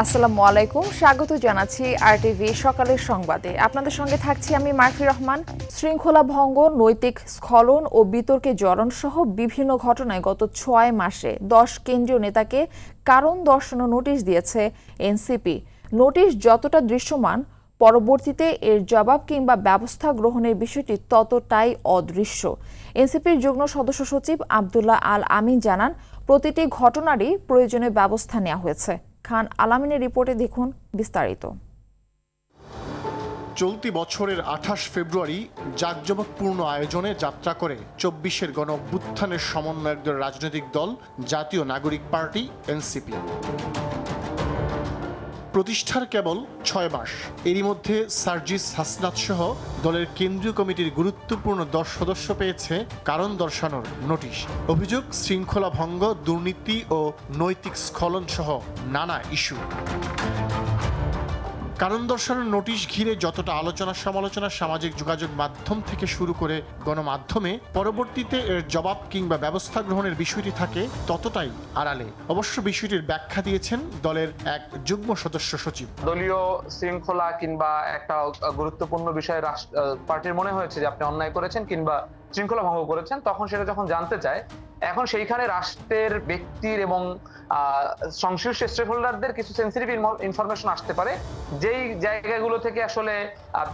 আসসালামু আলাইকুম, স্বাগত জানাচ্ছি আরটিভি সকালের সংবাদে। আপনাদের সঙ্গে থাকছি আমি মারফি রহমান। শৃঙ্খলা ভঙ্গ, নৈতিক স্খলন ও বিতর্কে জড়ন সহ বিভিন্ন ঘটনায় গত ৬ মাসে ১০ কেন্দ্রীয় নেতাকে কারণ দর্শানোর নোটিশ দিয়েছে এনসিপি। নোটিশ যতটা দৃশ্যমান, পরবর্তীতে এর জবাব কিংবা ব্যবস্থা গ্রহণের বিষয়টি ততটাই অদৃশ্য। এনসিপির যুগ্ম সদস্য সচিব আব্দুল্লাহ আল আমিন জানান, প্রতিটি ঘটনারই প্রয়োজনীয় ব্যবস্থা নেওয়া হয়েছে। খান আলামিনের রিপোর্টে দেখুন বিস্তারিত। চলতি বছরের ২৮ ফেব্রুয়ারি জাঁকজমকপূর্ণ আয়োজনে যাত্রা করে ২৪-এর গণঅভ্যুত্থানের সমন্বয়কদের রাজনৈতিক দল জাতীয় নাগরিক পার্টি এনসিপি। প্রতিষ্ঠার কেবল ৬ মাস, এরই মধ্যে সার্জিস হাসনাত সহ দলের কেন্দ্রীয় কমিটির গুরুত্বপূর্ণ ১০ সদস্য পেয়েছে কারণ দর্শানোর নোটিশ। অভিযোগ শৃঙ্খলা ভঙ্গ, দুর্নীতি ও নৈতিক স্খলন সহ নানা ইস্যু। কারণ দর্শানোর নোটিশ ঘিরে যতটা আলোচনা সমালোচনা সামাজিক যোগাযোগ মাধ্যম থেকে শুরু করে গণমাধ্যমে, পরবর্তীতে এর জবাব কিংবা ব্যবস্থা গ্রহণের বিষয়টি থাকে ততটাই আড়ালে। অবশ্য বিষয়টির ব্যাখ্যা দিয়েছেন দলের এক যুগ্ম সদস্য সচিব। দলীয় শৃঙ্খলা কিংবা একটা গুরুত্বপূর্ণ বিষয়ে পার্টির মনে হয়েছে যে আপনি অন্যায় করেছেন কিংবা শৃঙ্খলা ভঙ্গ করেছেন, তখন সেটা যখন জানতে চায়, এখন সেইখানে রাষ্ট্রের ব্যক্তির এবং সংশ্লিষ্ট স্টেক হোল্ডারদের কিছু সেন্সিটিভ ইনফরমেশন আসতে পারে, যেই জায়গাগুলো থেকে আসলে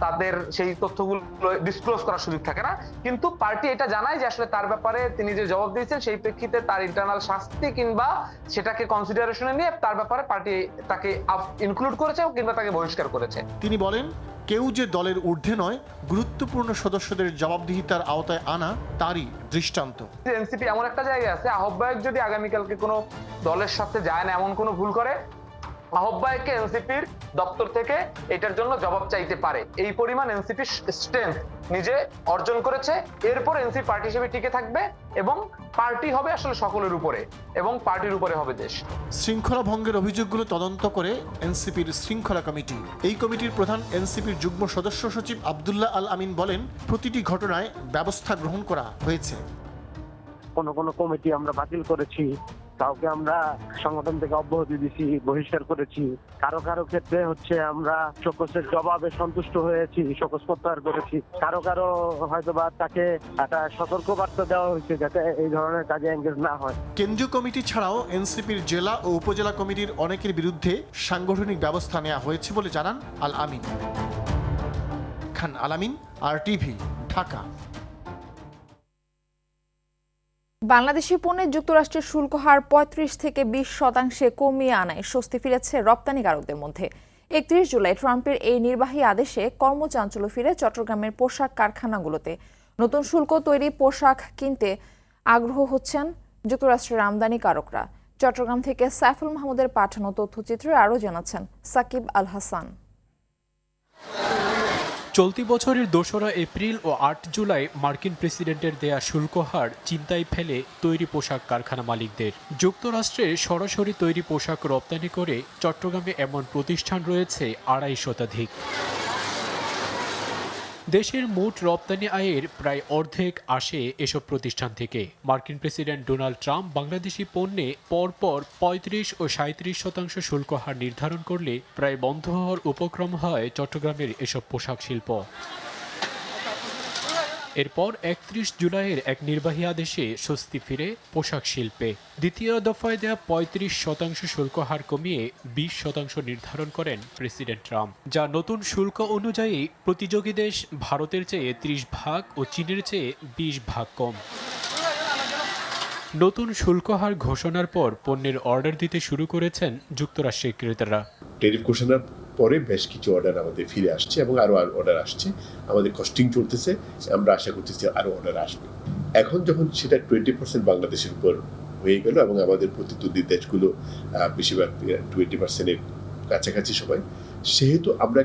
তাদের সেই তথ্যগুলো ডিসক্লোজ করার সুযোগ থাকে না। কিন্তু পার্টি এটা জানায় যে আসলে তার ব্যাপারে তিনি যে জবাব দিয়েছেন সেই প্রেক্ষিতে তার ইন্টারনাল শাস্তি কিংবা সেটাকে কনসিডারেশনে নিয়ে তার ব্যাপারে পার্টি তাকে ইনক্লুড করেছে কিংবা তাকে বহিষ্কার করেছে। তিনি বলেন, কেউ যে দলের ঊর্ধ্বে নয়, গুরুত্বপূর্ণ সদস্যদের জবাবদিহিতার আওতায় আনা তারই দৃষ্টান্ত। এনসিপি এমন একটা জায়গায় আছে, আহ্বায়ক যদি আগামীকালকে কোনো দলের সাথে যায় না, এমন কোনো ভুল করে, আহ্বায়ককে এনসিপির দপ্তর থেকে এটার জন্য জবাব চাইতে পারে। এই পরিমাণ এনসিপি স্ট্রেংথ নিজে অর্জন করেছে। এরপর এনসিপি পার্টি হিসেবে টিকে থাকবে এবং পার্টি হবে আসলে সকলের উপরে এবং পার্টির উপরে হবে দেশ। শৃঙ্খলা ভঙ্গের অভিযোগগুলো তদন্ত করে এনসিপির শৃঙ্খলা কমিটি। এই কমিটির প্রধান এনসিপির যুগ্ম সদস্য সচিব আব্দুল্লাহ আল আমিন বলেন, প্রতিটি ঘটনায় ব্যবস্থা গ্রহণ করা হয়েছে। কোন কোন কমিটি আমরা বাতিল করেছি, কাউকে আমরা সংগঠন থেকে অব্যাহতি দিয়েছি, বহিষ্কার করেছি। কারো কারো ক্ষেত্রে আমরা শোকজের জবাবে সন্তুষ্ট হয়েছি, শোকজ প্রত্যাহার করেছি। কারো কারো হয়তোবা তাকে একটা সতর্কবার্তা দেওয়া হয়েছে যাতে এই ধরনের কাজে এঙ্গেজ না হয়। কেন্দ্রীয় কমিটি ছাড়াও এনসিপির জেলা ও উপজেলা কমিটির অনেকের বিরুদ্ধে সাংগঠনিক ব্যবস্থা নেওয়া হয়েছে বলে জানান আল আমিন। খান আলামিন, আরটিভি, ঢাকা। বাংলাদেশি পণ্যে যুক্তরাষ্ট্রের শুল্ক হার ৩৫ থেকে ২০% কমিয়ে আনায় স্বস্তি ফিরেছে রপ্তানিকারকদের মধ্যে। ৩১ জুলাই ট্রাম্পের এই নির্বাহী আদেশে কর্মচাঞ্চল্য ফিরে চট্টগ্রামের পোশাক কারখানাগুলোতে। নতুন শুল্ক তৈরি পোশাক কিনতে আগ্রহ হচ্ছেন যুক্তরাষ্ট্রের আমদানিকারকরা। চট্টগ্রাম থেকে সাইফুল মাহমুদের পাঠানো তথ্যচিত্রে আরও জানাচ্ছেন সাকিব আল হাসান। চলতি বছরের ২রা এপ্রিল ও ৮ জুলাই মার্কিন প্রেসিডেন্টের দেয়া শুল্ক হার চিন্তায় ফেলে তৈরি পোশাক কারখানা মালিকদের। যুক্তরাষ্ট্রে সরাসরি তৈরি পোশাক রপ্তানি করে চট্টগ্রামে এমন প্রতিষ্ঠান রয়েছে ২৫০ শতাধিক। দেশের মোট রপ্তানি আয়ের প্রায় অর্ধেক আসে এসব প্রতিষ্ঠান থেকে। মার্কিন প্রেসিডেন্ট ডোনাল্ড ট্রাম্প বাংলাদেশি পণ্যে পরপর ৩৫ ও ৩৭% শুল্ক হার নির্ধারণ করলে প্রায় বন্ধ হওয়ার উপক্রম হয় চট্টগ্রামের এসব পোশাক শিল্প। এরপর ৩১ জুলাইয়ের এক নির্বাহী আদেশে স্বস্তি ফিরে পোশাক শিল্পে। দ্বিতীয় দফায় দেয়া ৩৫% শুল্ক হার কমিয়ে ২০% নির্ধারণ করেন প্রেসিডেন্ট ট্রাম্প, যা নতুন শুল্ক অনুযায়ী প্রতিযোগী দেশ ভারতের চেয়ে ৩০ ভাগ ও চীনের চেয়ে ২০ ভাগ কম। নতুন শুল্ক হার ঘোষণার পর পণ্যের অর্ডার দিতে শুরু করেছেন যুক্তরাষ্ট্রের ক্রেতারা। ট্যারিফ ঘোষণার পরে বেশ কিছু অর্ডার আমাদের ফিরে আসছে এবং আরও অর্ডার আসছে। আমাদের কস্টিং চলতেছে, আমরা আশা করতেছি আরও অর্ডার আসবে। এখন যখন সেটা 20% বাংলাদেশের উপর হয়ে গেল এবং আমাদের প্রতিদ্বন্দ্বী দেশগুলো বেশিরভাগ 20%-এর কাছাকাছি সবাই, সেহেতু আমরা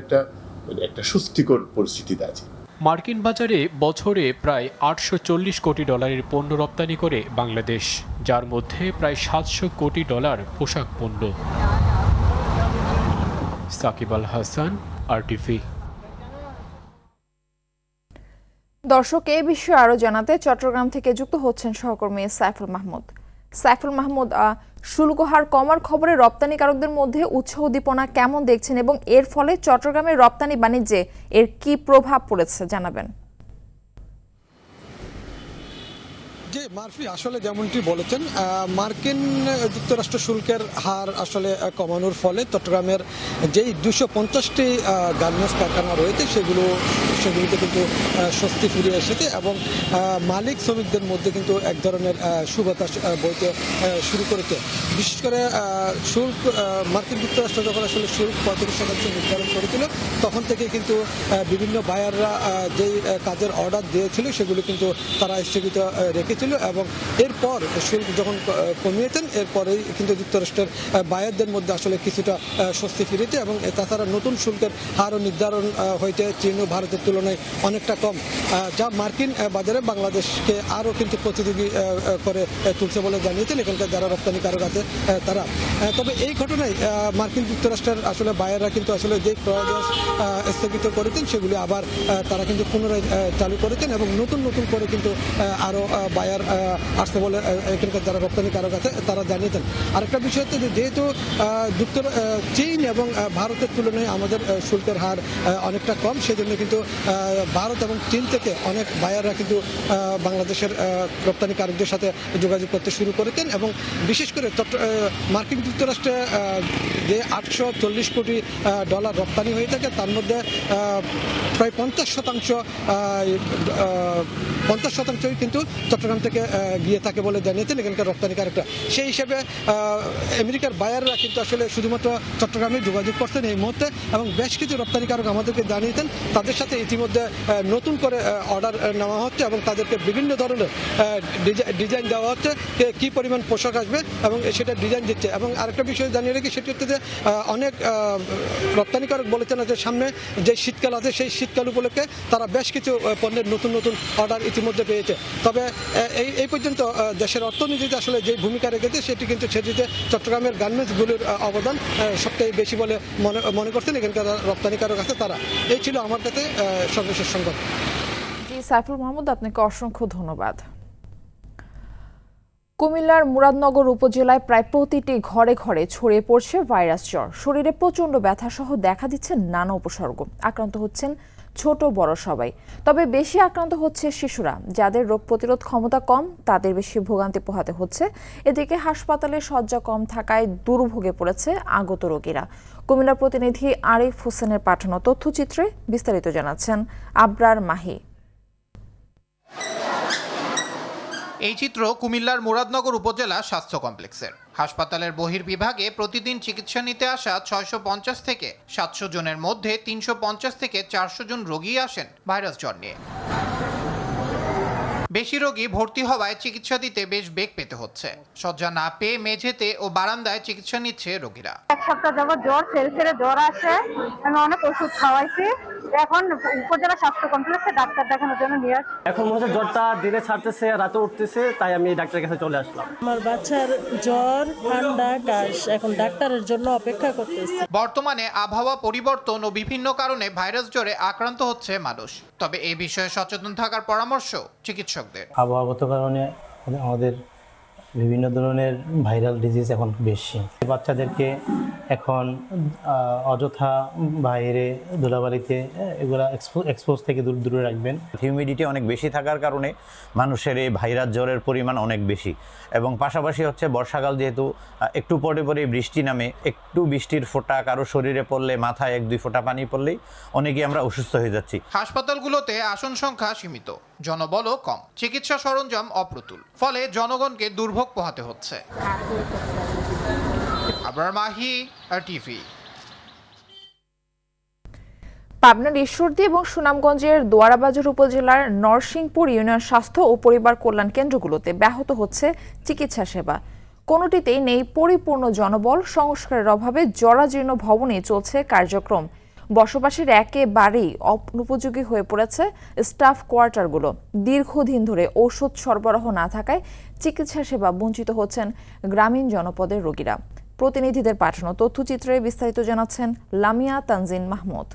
একটা স্বস্তিকর পরিস্থিতিতে আছি। মার্কিন বাজারে বছরে প্রায় $840 কোটি পণ্য রপ্তানি করে বাংলাদেশ, যার মধ্যে প্রায় $700 কোটি পোশাক পণ্য। সাকিব আল হাসান, আরটিভি। দর্শক, এই বিষয়ে আরও জানাতে চট্টগ্রাম থেকে যুক্ত হচ্ছেন সহকর্মী সাইফুল মাহমুদ। শুল্ক হার কমার খবরে রপ্তানিকারকদের মধ্যে উৎসাহ উদ্দীপনা কেমন দেখছেন এবং এর ফলে চট্টগ্রামের রপ্তানি বাণিজ্যে এর কি প্রভাব পড়েছে জানাবেন। যে মারফি আসলে যেমনটি বলেছেন, মার্কিন যুক্তরাষ্ট্র শুল্কের হার আসলে কমানোর ফলে চট্টগ্রামের যেই 250টি গার্মেন্টস কারখানা রয়েছে সেগুলিতে কিন্তু স্বস্তি ফিরে এসেছে এবং মালিক শ্রমিকদের মধ্যে কিন্তু এক ধরনের সুবাতাস বইতে শুরু করেছে। বিশেষ করে শুল্ক মার্কিন যুক্তরাষ্ট্র যখন আসলে শুল্ক 35% নির্ধারণ করেছিল তখন থেকে কিন্তু বিভিন্ন বায়াররা যেই কাজের অর্ডার দিয়েছিল সেগুলো কিন্তু তারা স্থগিত রেখেছিল এবং এরপর শুল্ক যখন কমিয়েছেন এরপরেই কিন্তু যুক্তরাষ্ট্রের বায়ারদের মধ্যে আসলে কিছুটা স্বস্তি ফিরেছে এবং তাছাড়া নতুন শুল্কের হারও নির্ধারণ হয়েছে চীন ও ভারতের তুলনায় অনেকটা কম, যা মার্কিন বাজারে বাংলাদেশকে আরও কিন্তু প্রতিযোগী করে তুলছে বলে জানিয়েছেন এখানকার যারা রপ্তানিকারক আছে তারা। তবে এই ঘটনায় মার্কিন যুক্তরাষ্ট্রের আসলে বায়াররা কিন্তু আসলে যে ক্রয় স্থগিত করেছেন সেগুলি আবার তারা কিন্তু পুনরায় চালু করেছেন এবং নতুন করে কিন্তু আরও বায়ার আসছে বলে এখানকার যারা রপ্তানিকারক আছে তারা জানিয়েছেন। আরেকটা বিষয় হচ্ছে যে যেহেতু চীন এবং ভারতের তুলনায় আমাদের শুল্কের হার অনেকটা কম, সেজন্য কিন্তু ভারত এবং চীন থেকে অনেক বায়াররা কিন্তু বাংলাদেশের রপ্তানিকারকদের সাথে যোগাযোগ করতে শুরু করেছেন এবং বিশেষ করে মার্কিন যুক্তরাষ্ট্রে যে 840 কোটি ডলার রপ্তানি হয়ে থাকে তার মধ্যে প্রায় 50%ই কিন্তু চট্টগ্রাম থেকে গিয়ে থাকে বলে জানিয়েছেন এখানকার রপ্তানিকারকরা। সেই হিসেবে আমেরিকার বায়াররা কিন্তু আসলে শুধুমাত্র চট্টগ্রামে যোগাযোগ করছেন এই মুহূর্তে এবং বেশ কিছু রপ্তানিকারক আমাদেরকে জানিয়েছেন তাদের সাথে ইতিমধ্যে নতুন করে অর্ডার নেওয়া হচ্ছে এবং তাদেরকে বিভিন্ন ধরনের ডিজাইন দেওয়া হচ্ছে কি পরিমাণ পোশাক আসবে এবং সেটা ডিজাইন দিচ্ছে। এবং আরেকটা বিষয় জানিয়ে রাখি সেটি হচ্ছে যে অনেক রপ্তানিকারক বলেছেন যে সামনে যে শীতকাল আছে সেই শীতকাল উপলক্ষে তারা বেশ কিছু পণ্যের নতুন অর্ডার ইতিমধ্যে পেয়েছে। তবে এই পর্যন্ত দেশের অর্থনীতিতে আসলে যে ভূমিকা রেখেছে সেটিতে চট্টগ্রামের গার্মেন্টসগুলির অবদান সবথেকে বেশি বলে মনে করছেন এখানকার রপ্তানিকারক আছে তারা। এই ছিল আমার কাছে সর্বশেষ সংবাদ। জি সাইফুল মাহমুদ, আপনাকে অসংখ্য ধন্যবাদ। কুমিল্লার মুরাদনগর উপজেলায় প্রায় প্রতিটি ঘরে ঘরে ছড়িয়ে পড়ছে ভাইরাস জ্বর। শরীরে প্রচণ্ড ব্যথা সহ দেখা দিচ্ছে নানা উপসর্গ। আক্রান্ত হচ্ছেন ছোট বড় সবাই, তবে বেশি আক্রান্ত হচ্ছে শিশুরা। যাদের রোগ প্রতিরোধ ক্ষমতা কম তাদের বেশি ভোগান্তি পোহাতে হচ্ছে। এদিকে হাসপাতালে শয্যা কম থাকায় দুর্ভোগে পড়েছে আগত রোগীরা। কুমিল্লার প্রতিনিধি আরিফ হোসেনের পাঠানো তথ্যচিত্রে বিস্তারিত জানাচ্ছেন আবরার মাহি। এই চিত্র কুমিল্লার মুরাদনগর উপজেলা স্বাস্থ্য কমপ্লেক্সের। হাসপাতালের বহির্বিভাগে প্রতিদিন চিকিৎসা নিতে আসা 650 থেকে 700 জনের মধ্যে 350 থেকে 400 জন রোগী আসেন ভাইরাস জ্বর নিয়ে। বেশি রোগী ভর্তি হওয়ায় চিকিৎসা দিতে বেশ বেগ পেতে হচ্ছে। শয্যা না পেয়ে মেঝেতে ও বারান্দায় চিকিৎসা নিচ্ছে রোগীরা। এক সপ্তাহ যাবত জ্বর সেরে জ্বর আসে, আমি অনেক ওষুধ খাওয়াইছি। এখন উপজেলা স্বাস্থ্য কমপ্লেক্সে ডাক্তার দেখানোর জন্য নিয়ে আসি। এখন মনে হচ্ছে জ্বরটা দিনে ছাড়তেছে রাতে উঠতেছে, তাই আমি ডাক্তারের কাছে চলে আসলাম। আমার বাচ্চার জ্বর ঠান্ডা কাশ, এখন ডাক্তারের জন্য অপেক্ষা করতেছি। বর্তমানে আবহাওয়া পরিবর্তন ও বিভিন্ন কারণে ভাইরাস জ্বরে আক্রান্ত হচ্ছে মানুষ। তবে এই বিষয়ে সচেতন থাকার পরামর্শ চিকিৎসকদের। আবহাওয়াগত কারণে আমাদের বিভিন্ন ধরনের ভাইরাল ডিজিজ এখন বেশি। বাচ্চাদেরকে এখন অযথা বাইরে ধুলাবালিতে এগুলা এক্সপোজ থেকে দূরে রাখবেন। হিউমিডিটি অনেক বেশি থাকার কারণে মানুষের এই ভাইরাস জ্বরের পরিমাণ অনেক বেশি এবং পাশাপাশি হচ্ছে বর্ষাকাল যেহেতু একটু পরে বৃষ্টি নামে, একটু বৃষ্টির ফোঁটা কারো শরীরে পড়লে, মাথায় 1-2 ফোঁটা পানি পড়লেই অনেকেই আমরা অসুস্থ হয়ে যাচ্ছি। হাসপাতালগুলোতে আসন সংখ্যা সীমিত, জনবলও কম, চিকিৎসা সরঞ্জাম অপ্রতুল, ফলে জনগণকে দুর্ভোগ পোহাতে হচ্ছে। আবরার মাহি, RTV। পাবনার ঈশ্বরদী এবং সুনামগঞ্জের দোয়ারাবাজার উপজেলার নরসিংপুর ইউনিয়ন স্বাস্থ্য ও পরিবার কল্যাণ কেন্দ্রগুলোতে ব্যাহত হচ্ছে চিকিৎসা সেবা। কোনোটিতেই নেই পরিপূর্ণ জনবল। সংস্কারের অভাবে জরাজীর্ণ ভবনে চলছে কার্যক্রম। বসবাসের একেবারেই অনুপযোগী হয়ে পড়েছে স্টাফ কোয়ার্টারগুলো। দীর্ঘদিন ধরে ঔষধ সরবরাহ না থাকায় চিকিৎসা সেবা বঞ্চিত হচ্ছেন গ্রামীণ জনপদের রোগীরা। প্রতিনিধিদের পাঠানো তথ্যচিত্রে বিস্তারিত জানাচ্ছেন লামিয়া তানজিন মাহমুদ।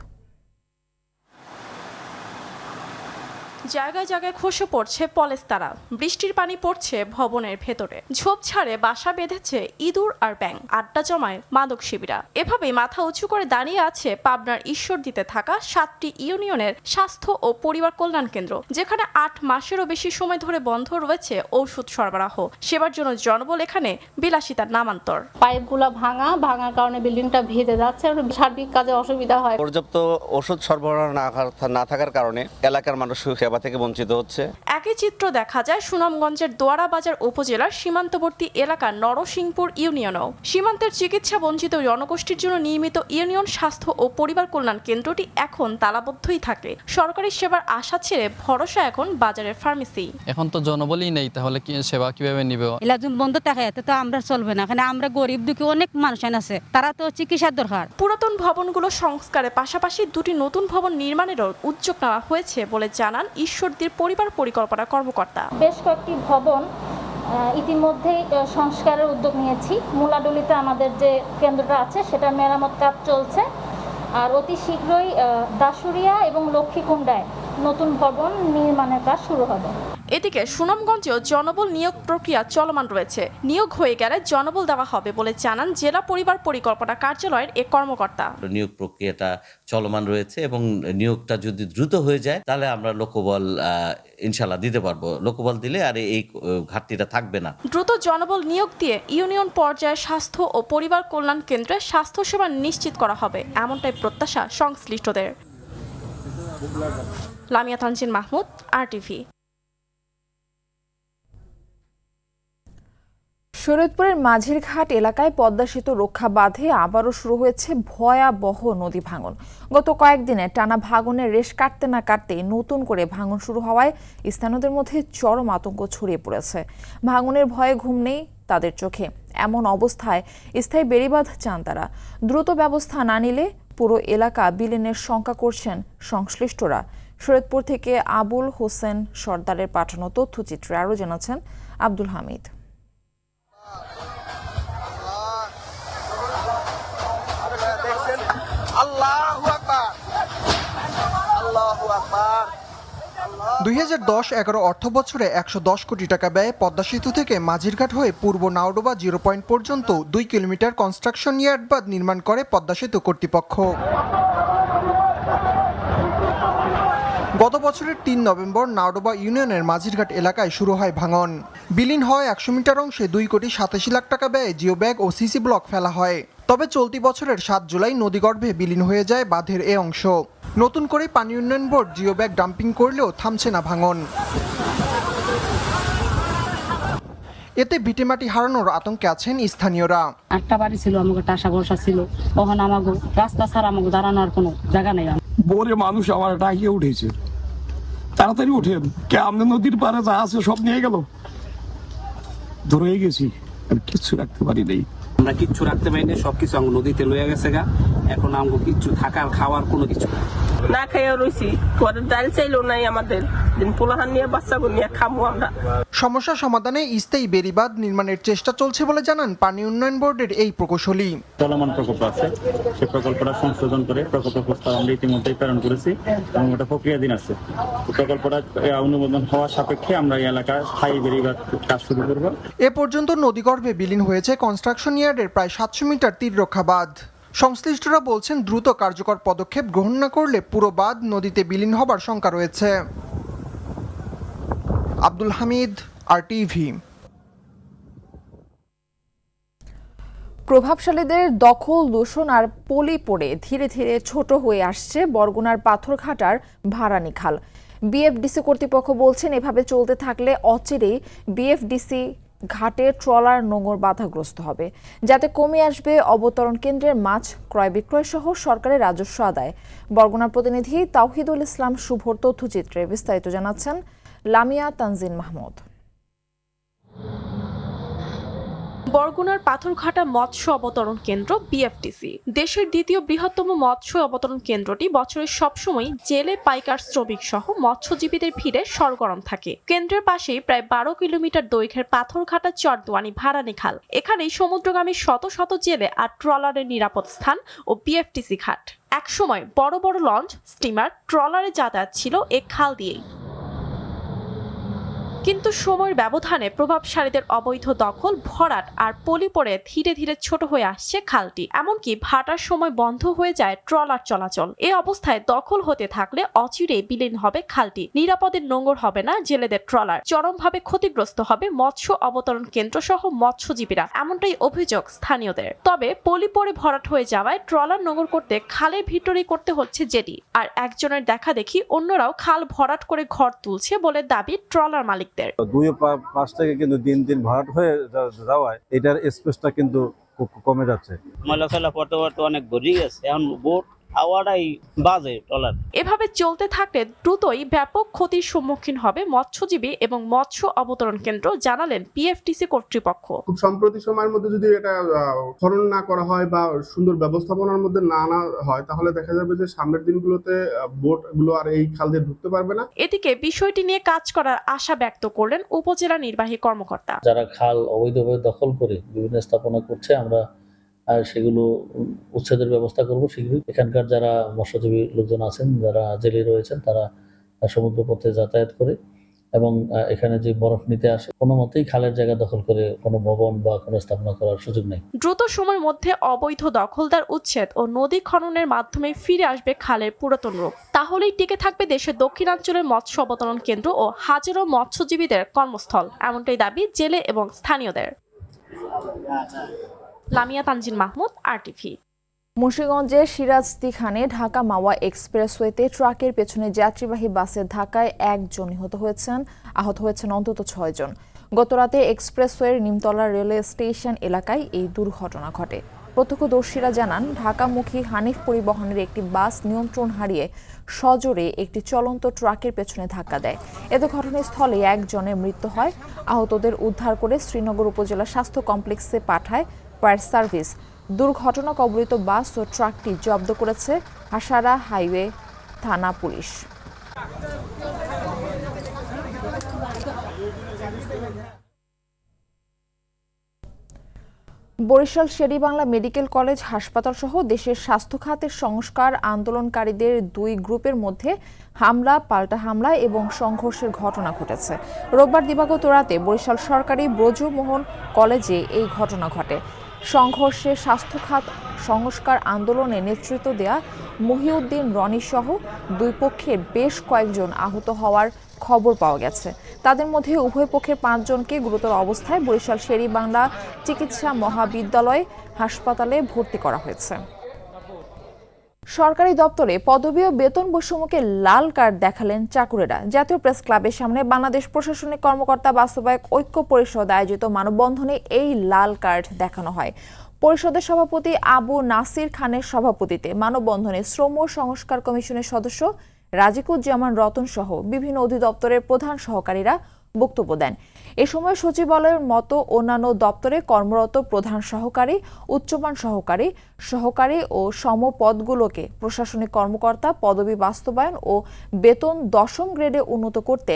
জায়গায় জায়গায় খসে পড়ছে পলেস্তারা, বৃষ্টির পানি পড়ছে ভবনের ভেতরে, ঝোপঝাড়ে বাসা বেঁধেছে ইঁদুর আর ব্যাঙ, আড্ডা জমায় মাদক শিবিরা। এভাবেই মাথা উঁচু করে দাঁড়িয়ে আছে পাবনার ঈশ্বরদীতে থাকা 7টি ইউনিয়নের স্বাস্থ্য ও পরিবার কল্যাণ কেন্দ্র, যেখানে 8 মাসেরও বেশি সময় ধরে বন্ধ রয়েছে ঔষধ সরবরাহ। সেবার জন্য জনবল এখানে বিলাসিতার নামান্তর। পাইপগুলো ভাঙার কারণে বিল্ডিংটা ভিজে যাচ্ছে, সার্বিক কাজে অসুবিধা হয়। পর্যাপ্ত ওষুধ সরবরাহ না থাকার কারণে এলাকার মানুষ সেবা থেকে বঞ্চিত হচ্ছে। একই চিত্র দেখা যায় সুনামগঞ্জের দোয়ারা বাজার উপজেলার সীমান্তবর্তী এলাকা নরসিংপুর ইউনিয়নেও। সীমান্তের চিকিৎসা বঞ্চিত জনগোষ্ঠীর জন্য নিয়মিত ইউনিয়ন স্বাস্থ্য ও পরিবার কল্যাণ কেন্দ্রটি এখন তালাবদ্ধই থাকে। সরকারি সেবার আশা ছেড়ে ভরসা এখন বাজারের ফার্মেসি। এখন তো জনবলই নেই, তাহলে কি সেবা কিভাবে নিবে? এলাকা বন্ধ থাকে, এতে তো আমরা চলবে না। এখানে আমরা গরিব দুঃখী অনেক মানুষ আছে, তারা তো চিকিৎসার দরকার। পুরাতন ভবনগুলো সংস্কারের পাশাপাশি 2টি নতুন ভবন নির্মাণেরও উদ্যোগ নেওয়া হয়েছে বলে জানান ঈশ্বরদীর পরিবার পরিকল্পনা কর্মকর্তা। বেশ কয়েকটি ভবন ইতিমধ্যেই সংস্কারের উদ্যোগ নিয়েছি। মুলাডুলিতে আমাদের যে কেন্দ্রটা আছে সেটা মেরামত কাজ চলছে, আর অতি শীঘ্রই দাসুরিয়া এবং লক্ষ্মীকুণ্ডায় নতুন ভবন নির্মাণের কাজ শুরু হবে। এদিকে সুনামগঞ্জেও জনবল নিয়োগ প্রক্রিয়া চলমান রয়েছে। নিয়োগ হয়ে গেলে জনবল দেওয়া হবে বলে জানান জেলা পরিবার পরিকল্পনা কার্যালয়ের এক কর্মকর্তা। নিয়োগ প্রক্রিয়াটা চলমান রয়েছে এবং নিয়োগটা যদি দ্রুত হয়ে যায় তাহলে আমরা লোকবল ইনশাল্লাহ দিতে পারবো। লোকবল দিলে আর এই ঘাটতিটা থাকবে না। দ্রুত জনবল নিয়োগ দিয়ে ইউনিয়ন পর্যায়ে স্বাস্থ্য ও পরিবার কল্যাণ কেন্দ্রে স্বাস্থ্যসেবা নিশ্চিত করা হবে, এমনটাই প্রত্যাশা সংশ্লিষ্টদের। লামিয়া তানজিন মাহমুদ, RTV। শরীয়তপুরের মাঝিরঘাট এলাকায় পদ্মা সেতু রক্ষা বাঁধে আবারও শুরু হয়েছে ভয়াবহ নদী ভাঙন। গত কয়েকদিনে টানা ভাঙনের রেশ কাটতে না কাটতে নতুন করে ভাঙন শুরু হওয়ায় স্থানীয়দের মধ্যে চরম আতঙ্ক ছড়িয়ে পড়েছে। ভাঙনের ভয়ে ঘুম নেই তাদের চোখে। এমন অবস্থায় স্থায়ী বেড়িবাঁধ চান তারা। দ্রুত ব্যবস্থা না নিলে পুরো এলাকা বিলীনের শঙ্কা করছেন সংশ্লিষ্টরা। শরীয়তপুর থেকে আবুল হোসেন সর্দারের পাঠানো তথ্যচিত্রে আরও জানাচ্ছেন আব্দুল হামিদ। আল্লাহু আকবার, আল্লাহু আকবার। 2010-11 অর্থ বছরে 110 কোটি টাকা ব্যয়ে পদ্মা সেতু থেকে মাঝিরঘাট হয়ে পূর্ব নাওডোবা 0 পয়েন্ট পর্যন্ত 2 কিলোমিটার কনস্ট্রাকশন ইয়ার্ড বাঁধ নির্মাণ করে পদ্মা সেতু কর্তৃপক্ষ। গত বছরের 3 নভেম্বর নাওডোবা ইউনিয়নের মাঝিরঘাট এলাকায় শুরু হয় ভাঙন। বিলীন হয় 100 মিটার অংশে 2,87 লাখ টাকা ব্যয়ে জিও ব্যাগ ও সিসি ব্লক ফেলা হয়। তবে চলতি বছরের 7 জুলাই নদীগর্ভে বিলীন হয়ে যায় বাঁধের এ অংশ। নতুন করে পানি উন্নয়ন বোর্ড জিও ব্যাগ ডাম্পিং করলেও থামছে না ভাঙন। এতে ভিটেমাটি হারানোর আতঙ্কে আছেন স্থানীয়রা। 8টা বাড়ি ছিল, আমাকে টাসা বর্ষা ছিল, তখন আমাকে রাস্তা ছাড়া আমাকে দাঁড়ানোর কোনো জায়গা নেই। বোরে মানুষ আমার ডাকিয়ে উঠেছে, তাড়াতাড়ি উঠেন, কে আমাদের নদীর পাড়ে যা আছে সব নিয়ে গেল। ধরে গেছি, কিচ্ছু রাখতে পারি নাই। আমরা কিচ্ছু রাখতে পারি না, সবকিছু আমাকে নদীতে লয়ে গেছে গা। এখন আমাকে কিচ্ছু থাকার খাওয়ার কোনো কিছু না খেয়ে রয়েছি, ঘরের ডাল চাইলেও নাই আমাদের, দিন পোলাহান নিয়ে বাচ্চাগুলো নিয়ে খামু আমরা। সমস্যা সমাধানে স্থায়ী বেড়িবাঁধ নির্মাণের চেষ্টা চলছে বলে জানান পানি উন্নয়ন বোর্ডের এই প্রকৌশলী। চলমান প্রকল্প আছে, সেই প্রকল্পটা সংশোধন করে প্রকল্প প্রস্তাব আমরা ইতিমধ্যেই প্রেরণ করেছি এবং ওটা প্রক্রিয়াধীন আছে। প্রকল্পটা অনুমোদন হওয়ার সাপেক্ষে আমরা এই এলাকায় স্থায়ী বেড়িবাঁধ কাজ শুরু করব। এ পর্যন্ত নদীগর্ভে বিলীন হয়েছে কনস্ট্রাকশন ইয়ার্ডের প্রায় 700 মিটার তীর রক্ষা বাঁধ। সংশ্লিষ্টরা বলছেন দ্রুত কার্যকর পদক্ষেপ গ্রহণ না করলে পুরো বাঁধ নদীতে বিলীন হবার শঙ্কা রয়েছে। আব্দুল হামিদ, RTV। প্রভাবশালীদের দখল, দূষণ আর পলি পড়ে ধীরে ধীরে ছোট হয়ে আসছে বরগুনার পাথরঘাটার ভাড়ানি খাল। বিএফডিসি কর্তৃপক্ষ বলছেন এভাবে চলতে থাকলে অচিরেই বিএফডিসি ঘাটে ট্রলার নোঙর বাধাগ্রস্ত হবে, যাতে কমে আসবে অবতরণ কেন্দ্রের মাছ ক্রয় বিক্রয় সহ সরকারের রাজস্ব আদায়। বরগুনার প্রতিনিধি তাওহিদুল ইসলাম শুভর তথ্যচিত্রে বিস্তারিত জানাচ্ছেন লামিয়া তানজিন মাহমুদ। বরগুনার পাথরঘাটা মৎস্য অবতরণ কেন্দ্র বিএফটিসি দেশের দ্বিতীয় বৃহত্তম মৎস্য অবতরণ কেন্দ্রটি বছরের সবসময় জেলে, পাইকার, শ্রমিক সহ মৎস্যজীবীদের ভিড়ে সরগরম থাকে। কেন্দ্রের পাশেই প্রায় 12 কিলোমিটার দৈর্ঘ্যের পাথরঘাটা চরদোয়ানি ভাড়ানি খাল। এখানেই সমুদ্রগামী শত শত জেলে আর ট্রলারের নিরাপদ স্থান ও বিএফটিসি ঘাট। একসময় বড় বড় লঞ্চ, স্টিমার, ট্রলারে যাতায়াত ছিল এ খাল দিয়েই। কিন্তু সময়ের ব্যবধানে প্রভাবশালীদের অবৈধ দখল, ভরাট আর পলি পড়ে ধীরে ধীরে ছোট হয়ে আসছে খালটি। এমনকি ভাটার সময় বন্ধ হয়ে যায় ট্রলার চলাচল। এই অবস্থায় দখল হতে থাকলে অচিরেই বিলীন হবে খালটি, নিরাপদে নোঙর হবে না জেলেদের ট্রলার, চরমভাবে ক্ষতিগ্রস্ত হবে মৎস্য অবতরণ কেন্দ্র সহ মৎস্যজীবীরা, এমনটাই অভিযোগ স্থানীয়দের। তবে পলি পড়ে ভরাট হয়ে যাওয়ায় ট্রলার নোঙর করতে খালের ভিতরেই করতে হচ্ছে জেটি। আর একজনের দেখা দেখি অন্যরাও খাল ভরাট করে ঘর তুলছে বলে দাবি ট্রলার মালিকদের। 2-5 থেকে কিন্তু দিন দিন ভরাট হয়ে যাওয়ায় এটার স্পেসটা কিন্তু কমে যাচ্ছে। ময়লা ফেলা পড়তে পড়তে অনেক ভরি গেছে, এখন বোট আওয়াটাই বাজে ট্রলার। এভাবে চলতে থাকলে দ্রুতই ব্যাপক ক্ষতির সম্মুখীন হবে মৎস্যজীবী এবং মৎস্য অবতরণ কেন্দ্র, জানালেন পিএফটিসি কর্তৃপক্ষ। খুব সম্প্রতি সময়ের মধ্যে যদি এটা খনন না করা হয় বা সুন্দর ব্যবস্থাপনার মধ্যে না আনা হয়, তাহলে দেখা যাবে যে সামনের দিনগুলোতে বোটগুলো আর এই খাল দিয়ে ঢুকতে পারবে না। এদিকে বিষয়টি নিয়ে কাজ করার আশা ব্যক্ত করলেন উপজেলা নির্বাহী কর্মকর্তা। যারা খাল অবৈধভাবে দখল করে বিভিন্ন স্থাপনা করছে, আমরা সেগুলো উচ্ছেদের ব্যবস্থা করব শীঘ্রই। এখানকার যারা মৎস্যজীবী লোকজন আছেন, যারা জেলে রয়েছেন, তারা সমুদ্র পথে যাতায়াত করে এবং এখানে যে বরফ নিতে আসে, কোনো মতেই খালের জায়গা দখল করে কোনো ভবন বা কোনো স্থাপনা করার সুযোগ নেই। দ্রুত সময়ের মধ্যে অবৈধ দখলদার উচ্ছেদ ও নদী খননের মাধ্যমে ফিরে আসবে খালের পুরাতন রূপ। তাহলেই টিকে থাকবে দেশের দক্ষিণাঞ্চলের মৎস্য অবতরণ কেন্দ্র ও হাজারো মৎস্যজীবীদের কর্মস্থল, এমনটাই দাবি জেলে এবং স্থানীয়দের। লামিয়া তানজিন মাহমুদ, আরটিভি। মুন্সিগঞ্জের সিরাজদিখানে ঢাকা মাওয়া এক্সপ্রেসওয়েতে ট্রাকের পেছনে যাত্রীবাহী বাসের ধাক্কায় একজন আহত হয়েছেন অন্তত 6 জন। গতরাতে এক্সপ্রেসওয়ের নিমতলা রেলওয়ে স্টেশন এলাকায় এই দুর্ঘটনা ঘটে। প্রত্যক্ষদর্শীরা জানান, ঢাকামুখী হানিফ পরিবহনের একটি বাস নিয়ন্ত্রণ হারিয়ে সজোরে একটি চলন্ত ট্রাকের পেছনে ধাক্কা দেয়। এতে ঘটনাস্থলে একজনের মৃত্যু হয়। আহতদের উদ্ধার করে শ্রীনগর উপজেলা স্বাস্থ্য কমপ্লেক্সে পাঠায় ফায়ার সার্ভিস। দুর্ঘটনা কবলিত বাস ও ট্রাকটি জব্দ করেছে হাসারা হাইওয়ে থানা police. Barishal Sher-e-Bangla medical college হাসপাতাল সহ দেশের স্বাস্থ্য খাতের সংস্কার আন্দোলনকারীদের 2 গ্রুপের মধ্যে হামলা, পাল্টা হামলা এবং সংঘর্ষের ঘটনা ঘটেছে। রোববার দিবাগত রাতে বরিশাল সরকারি ব্রজমোহন কলেজে এই ঘটনা ঘটে। সংঘর্ষে স্বাস্থ্য খাত সংস্কার আন্দোলনে নেতৃত্ব দেয়া মহিউদ্দিন রনি সহ 2 পক্ষের বেশ কয়েকজন আহত হওয়ার খবর পাওয়া গেছে। তাদের মধ্যে উভয় পক্ষের 5 জনকে গুরুতর অবস্থায় বরিশাল শের-ই-বাংলা চিকিৎসা মহাবিদ্যালয় হাসপাতালে ভর্তি করা হয়েছে। সরকারি দপ্তরে পদবি ও বেতন বৈষম্যকে লাল কার্ড দেখালেন চাকুরেরা। জাতীয় প্রেস ক্লাবের সামনে বাংলাদেশ প্রশাসনিক কর্মকর্তা বাস্তবায়ক ঐক্য পরিষদ আয়োজিত মানববন্ধনে এই লাল কার্ড দেখানো হয়। পরিষদের সভাপতি আবু নাসির খানের সভাপতিত্বে মানববন্ধনে শ্রম সংস্কার কমিশনের সদস্য রাজিকুজ্জামান রতন সহ বিভিন্ন অধিদপ্তরের প্রধান সহকারীরা বক্তব্য দেন। এ সময় সচিবালয়ের মতো অন্যান্য দপ্তরে কর্মরত প্রধান সহকারী, উচ্চমান সহকারী, সহকারী ও সমপদগুলোকে প্রশাসনিক কর্মকর্তা পদবি বাস্তবায়ন ও বেতন 10ম গ্রেডে উন্নত করতে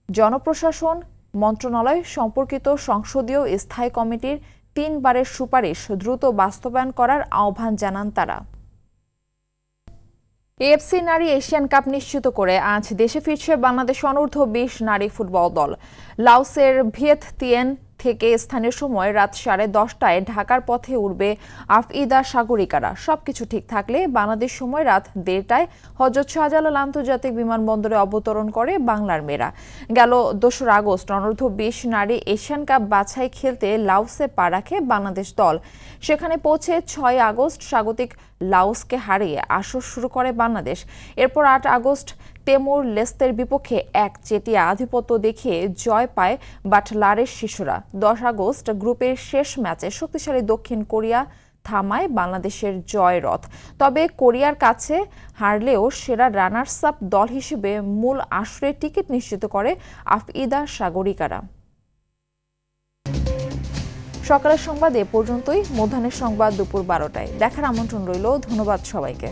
জনপ্রশাসন মন্ত্রণালয় সম্পর্কিত সংসদীয় স্থায়ী কমিটির 3 বারের সুপারিশ দ্রুত বাস্তবায়ন করার আহ্বান জানান তারা। এএফসি নারী এশিয়ান কাপ নিশ্চিত করে আজ দেশে ফিরছে বাংলাদেশ অনূর্ধ্ব 20 নারী ফুটবল দল। লাওসের ভিয়েততিয়েন থেকে স্থানীয় সময় রাত 10:30টায় ঢাকার পথে উঠবে আফইদা সাগরিকারা। সবকিছু ঠিক থাকলে বাংলাদেশ সময় রাত 1:30টায় হযরত শাহজালাল আন্তর্জাতিক বিমানবন্দরে অবতরণ করে বাংলার মেয়েরা। গেল 2 আগস্ট অনূর্ধ্ব 20 নারী এশিয়ান কাপ বাছাই খেলতে লাওসে পা রাখে বাংলাদেশ দল। সেখানে পৌঁছে 6 আগস্ট স্বাগতিক লাওসকে হারিয়ে আসর শুরু করে বাংলাদেশ। এরপর 8 আগস্ট তেমুর লেস্তের বিপক্ষে একচেটিয়া আধিপত্য দেখিয়ে জয় পায় বাটলারের শিশুরা। 10 আগস্ট গ্রুপের শেষ ম্যাচে শক্তিশালী দক্ষিণ কোরিয়া থামায় বাংলাদেশের জয় রথ। তবে কোরিয়ার কাছে হারলেও সেরা রানার্স আপ দল হিসেবে মূল আসরের টিকিট নিশ্চিত করে আফইদা সাগরিকারা। সকালের সংবাদ এ পর্যন্তই। মধ্যাহ্নের সংবাদ দুপুর 12টায় দেখার আমন্ত্রণ রইল। ধন্যবাদ সবাইকে।